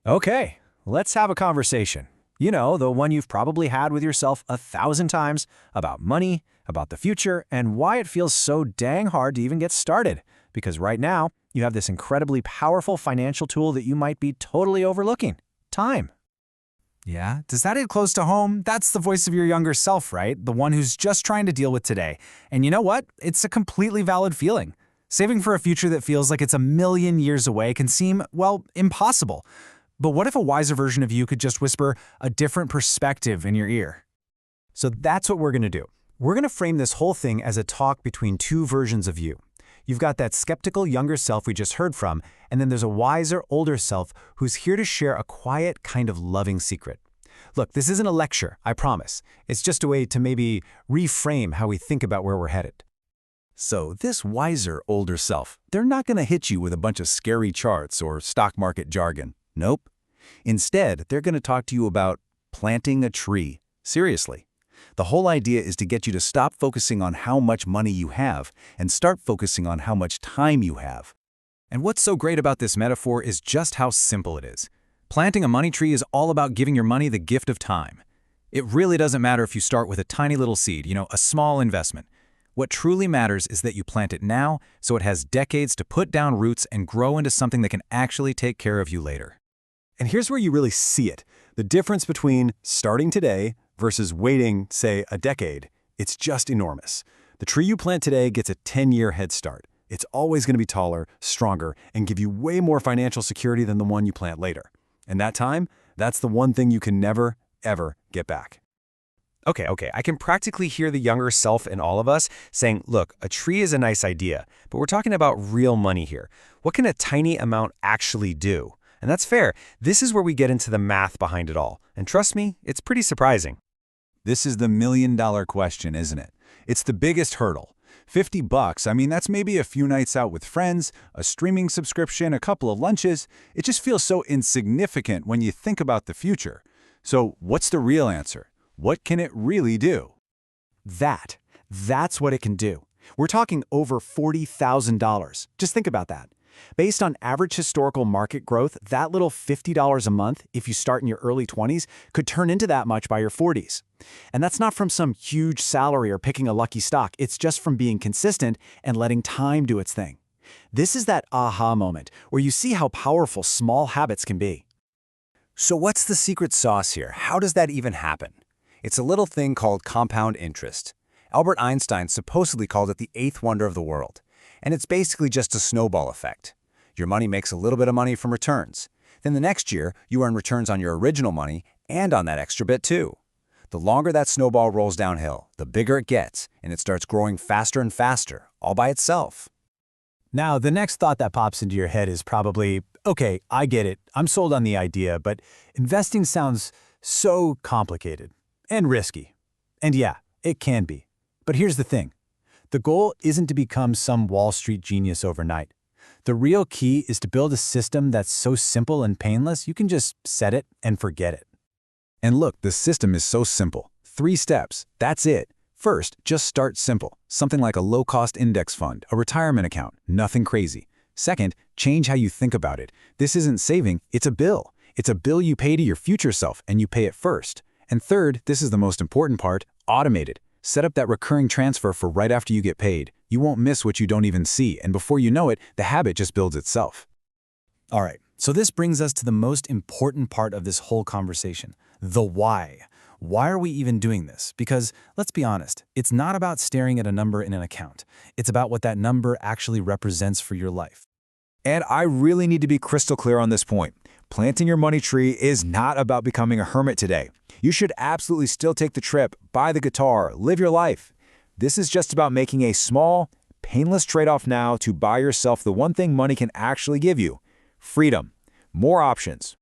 Okay, let's have a conversation. You know, the one you've probably had with yourself 1,000 times about money, about the future, and why it feels so dang hard to even get started. Because right now, you have this incredibly powerful financial tool that you might be totally overlooking. Time. Yeah? Does that hit close to home? That's the voice of your younger self, right? The one who's just trying to deal with today. And you know what? It's a completely valid feeling. Saving for a future that feels like it's a million years away can seem, well, impossible. But what if a wiser version of you could just whisper a different perspective in your ear? So that's what we're going to do. We're going to frame this whole thing as a talk between two versions of you. You've got that skeptical younger self we just heard from, and then there's a wiser older self who's here to share a quiet, kind of loving secret. Look, this isn't a lecture, I promise. It's just a way to maybe reframe how we think about where we're headed. So this wiser older self, they're not going to hit you with a bunch of scary charts or stock market jargon. Nope. Instead, they're going to talk to you about planting a tree. Seriously. The whole idea is to get you to stop focusing on how much money you have and start focusing on how much time you have. And what's so great about this metaphor is just how simple it is. Planting a money tree is all about giving your money the gift of time. It really doesn't matter if you start with a tiny little seed, a small investment. What truly matters is that you plant it now so it has decades to put down roots and grow into something that can actually take care of you later. And here's where you really see it. The difference between starting today versus waiting, say, a decade. It's just enormous. The tree you plant today gets a 10-year head start. It's always going to be taller, stronger, and give you way more financial security than the one you plant later. And that time, that's the one thing you can never, ever get back. Okay, I can practically hear the younger self in all of us saying, look, a tree is a nice idea, but we're talking about real money here. What can a tiny amount actually do? And that's fair. This is where we get into the math behind it all. And trust me, it's pretty surprising. This is the million-dollar question, isn't it? It's the biggest hurdle. $50, I mean, that's maybe a few nights out with friends, a streaming subscription, a couple of lunches. It just feels so insignificant when you think about the future. So what's the real answer? What can it really do? That's what it can do. We're talking over $40,000. Just think about that. Based on average historical market growth, that little $50 a month, if you start in your early 20s, could turn into that much by your 40s. And that's not from some huge salary or picking a lucky stock. It's just from being consistent and letting time do its thing. This is that aha moment where you see how powerful small habits can be. So what's the secret sauce here? How does that even happen? It's a little thing called compound interest. Albert Einstein supposedly called it the eighth wonder of the world. And it's basically just a snowball effect. Your money makes a little bit of money from returns. Then the next year, you earn returns on your original money and on that extra bit too. The longer that snowball rolls downhill, the bigger it gets, and it starts growing faster and faster, all by itself. Now, the next thought that pops into your head is probably, okay, I get it, I'm sold on the idea, but investing sounds so complicated and risky. And yeah, it can be. But here's the thing. The goal isn't to become some Wall Street genius overnight. The real key is to build a system that's so simple and painless you can just set it and forget it. And look, the system is so simple. 3 steps, that's it. First, just start simple. Something like a low-cost index fund, a retirement account, nothing crazy. Second, change how you think about it. This isn't saving, it's a bill. It's a bill you pay to your future self, and you pay it first. And third, this is the most important part, automate it. Set up that recurring transfer for right after you get paid. You won't miss what you don't even see, and before you know it, the habit just builds itself. All right, so this brings us to the most important part of this whole conversation, the why. Why are we even doing this? Because, let's be honest, it's not about staring at a number in an account. It's about what that number actually represents for your life. And I really need to be crystal clear on this point. Planting your money tree is not about becoming a hermit today. You should absolutely still take the trip, buy the guitar, live your life. This is just about making a small, painless trade-off now to buy yourself the one thing money can actually give you: freedom, more options.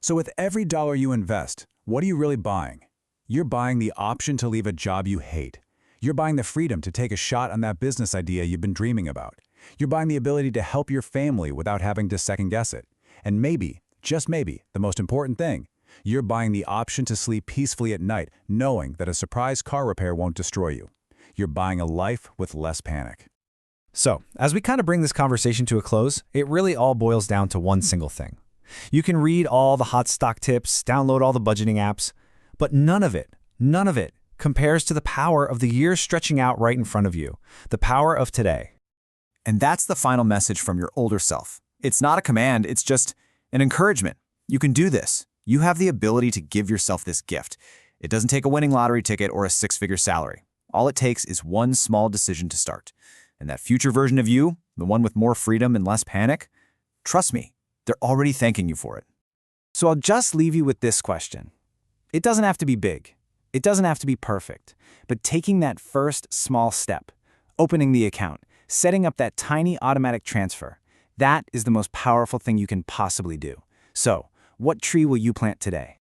So with every dollar you invest, what are you really buying? You're buying the option to leave a job you hate. You're buying the freedom to take a shot on that business idea you've been dreaming about. You're buying the ability to help your family without having to second-guess it. And maybe, just maybe, the most important thing, you're buying the option to sleep peacefully at night, knowing that a surprise car repair won't destroy you. You're buying a life with less panic. So, as we kind of bring this conversation to a close, it really all boils down to one single thing. You can read all the hot stock tips, download all the budgeting apps, but none of it compares to the power of the years stretching out right in front of you, the power of today. And that's the final message from your older self. It's not a command, it's just an encouragement. You can do this. You have the ability to give yourself this gift. It doesn't take a winning lottery ticket or a six-figure salary. All it takes is one small decision to start. And that future version of you, the one with more freedom and less panic, trust me, they're already thanking you for it. So I'll just leave you with this question. It doesn't have to be big. It doesn't have to be perfect. But taking that first small step, opening the account, setting up that tiny automatic transfer, that is the most powerful thing you can possibly do. So, what tree will you plant today?